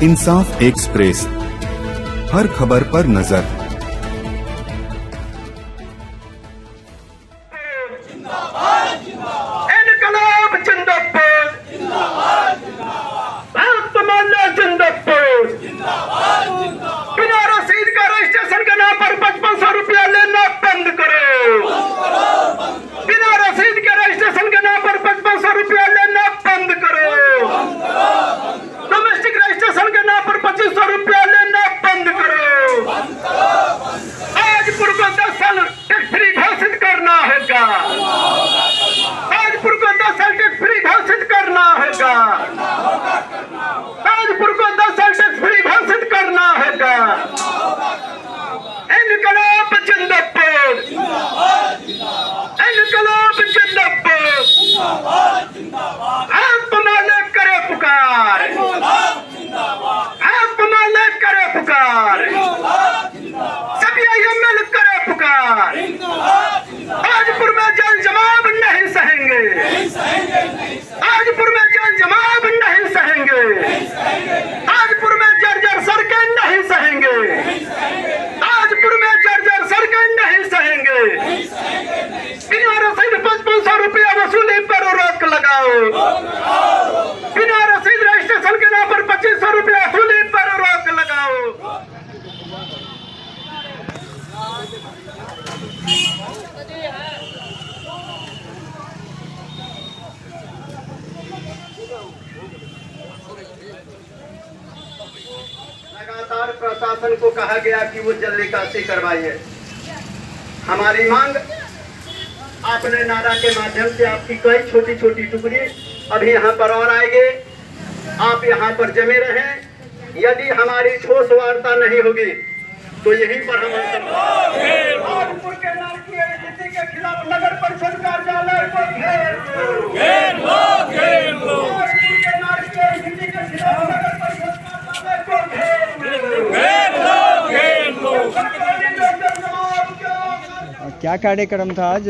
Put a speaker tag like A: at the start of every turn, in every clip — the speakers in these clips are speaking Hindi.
A: इंसाफ एक्सप्रेस, हर खबर पर नजर।
B: इनकलाब जिंदाबाद, भारत मान्य जिंदाबाद, बिना रसीद का रजिस्ट्रेशन के नाम पर 5500 रुपया लेना बंद करो। बिना रसीद के रजिस्ट्रेशन के नाम पर 5500 रुपया लेना बंद करो। डोमेस्टिक रजिस्ट्रेशन के नाम पर 2500 रुपया लेना बंद करो। हाजीपुर को 10 साल टैक्स फ्री घोषित करना होगा। हाजीपुर को 10 साल टैक्स फ्री घोषित करना होगा। हाजीपुर को 10 साल टैक्स फ्री घोषित करना होगा। इनकलाब जिंदाबाद, इनकलाब जिंदाबाद, आप मालिक करे पुकार, आप मालिक करे पुकार, सभी आईएमएल करे पुकार। हाजीपुर में जल जमाव नहीं सहेंगे, हाजीपुर में जल जमाव नहीं सहेंगे, हाजीपुर में जर्जर सड़कें नहीं सहेंगे, हाजीपुर में जर्जर सड़कें नहीं सहेंगे। बिना रसीद 5500 रुपया वसूली पर रोक लगाओ। बिना रसीद रजिस्ट्रेशन के नाम पर 2500 रुपया वसूली पर रोक लगाओ। लगातार प्रशासन को कहा गया कि वो जल निकासी करवाइए। हमारी मांग आपने नारा के माध्यम से आपकी कई छोटी छोटी टुकड़ी अभी यहाँ पर और आएंगे। आप यहाँ पर जमे रहें। यदि हमारी ठोस वार्ता नहीं होगी तो यहीं पर हम हाजीपुर के नारकीय स्थिति के खिलाफ नगर परिषद कार्यालय को घेर लो। हाजीपुर के नारकीय स्थिति के खिलाफ नगर परिषद कार्यालय को घेर लो।
C: क्या कार्यक्रम था आज,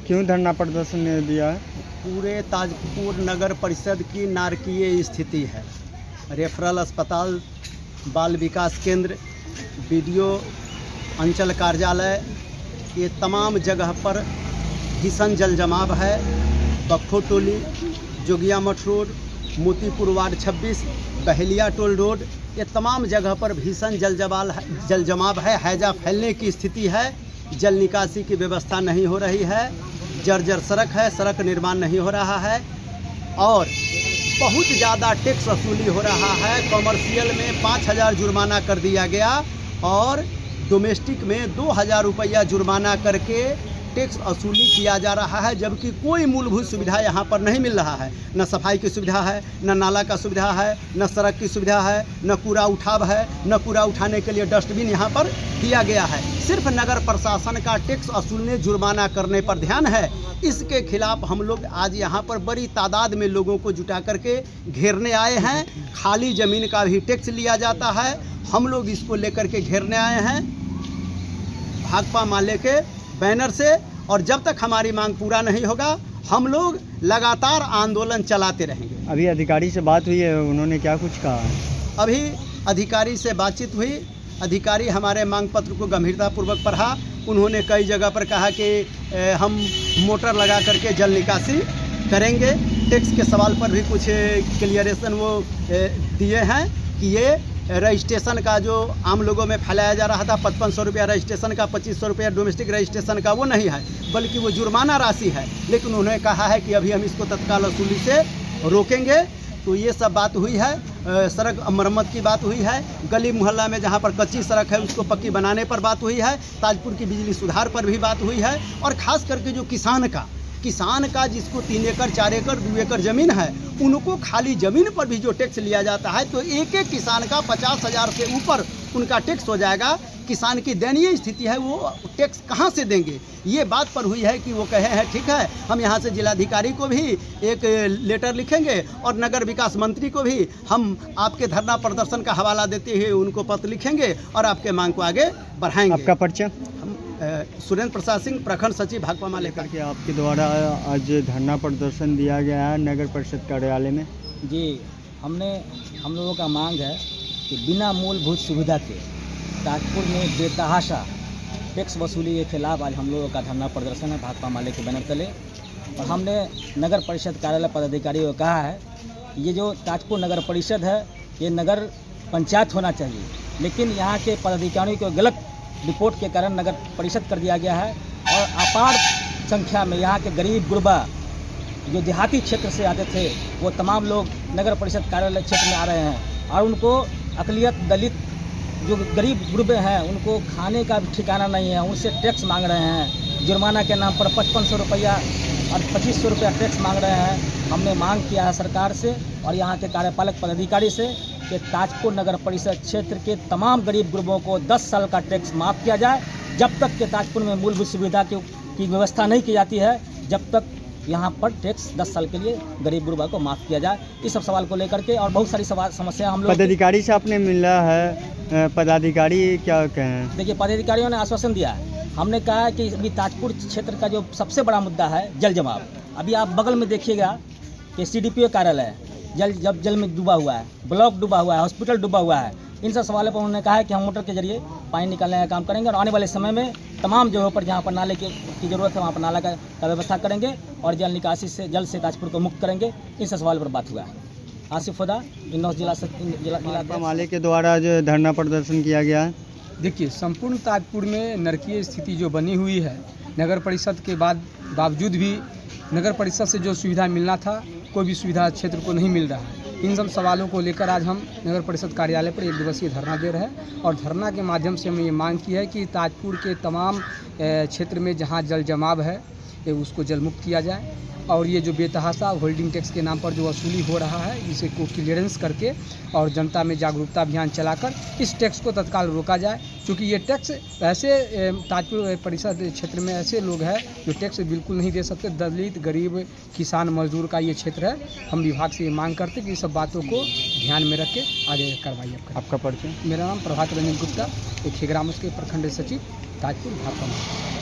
C: क्यों धरना प्रदर्शन दिया है?
D: पूरे ताजपुर नगर परिषद की नारकीय स्थिति है। रेफरल अस्पताल, बाल विकास केंद्र, बीडीओ अंचल कार्यालय, ये तमाम जगह पर भीषण जल जमाव है। बख्खो टोली, जोगिया मठ रोड, मोतीपुर वार्ड 26, बहेलिया टोल रोड, ये तमाम जगह पर भीषण जल जमाव है। हैजा फैलने की स्थिति है। जल निकासी की व्यवस्था नहीं हो रही है। जर्जर सड़क है, सड़क निर्माण नहीं हो रहा है और बहुत ज़्यादा टैक्स वसूली हो रहा है। कॉमर्शियल में 5000 जुर्माना कर दिया गया और डोमेस्टिक में 2000 रुपया जुर्माना करके टैक्स वसूली किया जा रहा है, जबकि कोई मूलभूत सुविधा यहाँ पर नहीं मिल रहा है। न सफाई की सुविधा है, न नाला का सुविधा है, न सड़क की सुविधा है, न कूड़ा उठाव है, न कूड़ा उठाने के लिए डस्टबिन यहाँ पर दिया गया है। सिर्फ नगर प्रशासन का टैक्स वसूलने, जुर्माना करने पर ध्यान है। इसके खिलाफ हम लोग आज यहाँ पर बड़ी तादाद में लोगों को जुटा करके घेरने आए हैं। खाली ज़मीन का भी टैक्स लिया जाता है। हम लोग इसको लेकर के घेरने आए हैं भाकपा माले के बैनर से, और जब तक हमारी मांग पूरा नहीं होगा हम लोग लगातार आंदोलन चलाते रहेंगे।
C: अभी अधिकारी से बात हुई है, उन्होंने क्या कुछ कहा?
D: अभी अधिकारी से बातचीत हुई। अधिकारी हमारे मांग पत्र को गंभीरतापूर्वक पढ़ा। उन्होंने कई जगह पर कहा कि हम मोटर लगा करके जल निकासी करेंगे। टैक्स के सवाल पर भी कुछ क्लियरेशन वो दिए हैं कि ये रजिस्ट्रेशन का जो आम लोगों में फैलाया जा रहा था 5500 रुपया रजिस्ट्रेशन का, 2500 रुपया डोमेस्टिक रजिस्ट्रेशन का, वो नहीं है, बल्कि वो जुर्माना राशि है। लेकिन उन्होंने कहा है कि अभी हम इसको तत्काल वसूली से रोकेंगे। तो ये सब बात हुई है। सड़क मरम्मत की बात हुई है। गली मोहल्ला में जहाँ पर कच्ची सड़क है उसको पक्की बनाने पर बात हुई है। ताजपुर की बिजली सुधार पर भी बात हुई है। और ख़ास करके जो किसान का जिसको 3 एकड़ 4 एकड़ 2 एकड़ ज़मीन है, उनको खाली ज़मीन पर भी जो टैक्स लिया जाता है, तो एक एक किसान का 50,000 से ऊपर उनका टैक्स हो जाएगा। किसान की दयनीय स्थिति है, वो टैक्स कहाँ से देंगे? ये बात पर हुई है कि वो कहे हैं ठीक है, हम यहाँ से जिलाधिकारी को भी एक लेटर लिखेंगे और नगर विकास मंत्री को भी हम आपके धरना प्रदर्शन का हवाला देते हुए उनको पत्र लिखेंगे और आपके मांग को आगे बढ़ाएंगे।
C: आपका परिचय?
D: सुरेंद्र प्रसाद सिंह, प्रखंड सचिव भाकपा माले
C: करके आपके द्वारा आज धरना प्रदर्शन दिया गया है नगर परिषद कार्यालय में।
E: जी, हम लोगों का मांग है कि बिना मूलभूत सुविधा के ताजपुर में बेतहाशा टैक्स वसूली के खिलाफ आज हम लोगों का धरना प्रदर्शन है भाकपा माले के बैनर तले। और हमने नगर परिषद कार्यालय पदाधिकारियों को कहा है कि ये जो ताजपुर नगर परिषद है ये नगर पंचायत होना चाहिए, लेकिन यहाँ के पदाधिकारियों को गलत रिपोर्ट के कारण नगर परिषद कर दिया गया है। और अपार संख्या में यहाँ के गरीब गुरबा जो देहाती क्षेत्र से आते थे वो तमाम लोग नगर परिषद कार्यालय क्षेत्र में आ रहे हैं और उनको अक़लियत दलित जो गरीब गुरबे हैं उनको खाने का भी ठिकाना नहीं है, उनसे टैक्स मांग रहे हैं। जुर्माना के नाम पर 5500 रुपया और 2500 रुपया टैक्स मांग रहे हैं। हमने मांग किया है सरकार से और यहाँ के कार्यपालक पदाधिकारी से कि ताजपुर नगर परिषद क्षेत्र के तमाम गरीब गुरबों को 10 साल का टैक्स माफ़ किया जाए। जब तक के ताजपुर में मूलभूत सुविधा की व्यवस्था नहीं की जाती है जब तक यहाँ पर टैक्स 10 साल के लिए गरीब गुरबा को माफ़ किया जाए। इस सब सवाल को लेकर के और बहुत सारी समस्या हम लोग
C: पदाधिकारी से आपने मिला है, पदाधिकारी क्या कहें?
E: देखिए, पदाधिकारियों ने आश्वासन दिया है। हमने कहा है कि अभी ताजपुर क्षेत्र का जो सबसे बड़ा मुद्दा है जल जमाव। अभी आप बगल में देखिएगा कि CDPO कार्यालय जल में डूबा हुआ है, ब्लॉक डूबा हुआ है, हॉस्पिटल डूबा हुआ है। इन सब सवालों पर उन्होंने कहा है कि हम मोटर के जरिए पानी निकालने का काम करेंगे और आने वाले समय में तमाम जगहों पर जहाँ पर नाले की ज़रूरत है वहाँ पर नाला का व्यवस्था करेंगे और जल निकासी से जल से ताजपुर को मुक्त करेंगे। इन सब सवालों पर बात हुआ है। आसिफ हुदा, इन्नौस जिला
C: माले के द्वारा जो धरना प्रदर्शन किया गया है।
F: देखिए, संपूर्ण ताजपुर में नरकीय स्थिति जो बनी हुई है, नगर परिषद के बावजूद भी नगर परिषद से जो सुविधा मिलना था कोई भी सुविधा क्षेत्र को नहीं मिल रहा है। इन सब सवालों को लेकर आज हम नगर परिषद कार्यालय पर 1 दिवसीय धरना दे रहे हैं और धरना के माध्यम से हमने ये मांग की है कि ताजपुर के तमाम क्षेत्र में जहाँ जल जमाव है उसको जल मुक्त किया जाए और ये जो बेतहाशा होल्डिंग टैक्स के नाम पर जो वसूली हो रहा है इसे को क्लियरेंस करके और जनता में जागरूकता अभियान चलाकर इस टैक्स को तत्काल रोका जाए। क्योंकि ये टैक्स ऐसे ताजपुर परिषद क्षेत्र में ऐसे लोग हैं जो टैक्स बिल्कुल नहीं दे सकते, दलित गरीब किसान मजदूर का ये क्षेत्र है। हम विभाग से ये मांग करते कि ये सब बातों को ध्यान में रख के आगे कार्रवाई
C: आपका परिचय?
F: मेरा नाम प्रभात रंजन गुप्ता, एक ग्राम के प्रखंड सचिव ताजपुर भाकपा।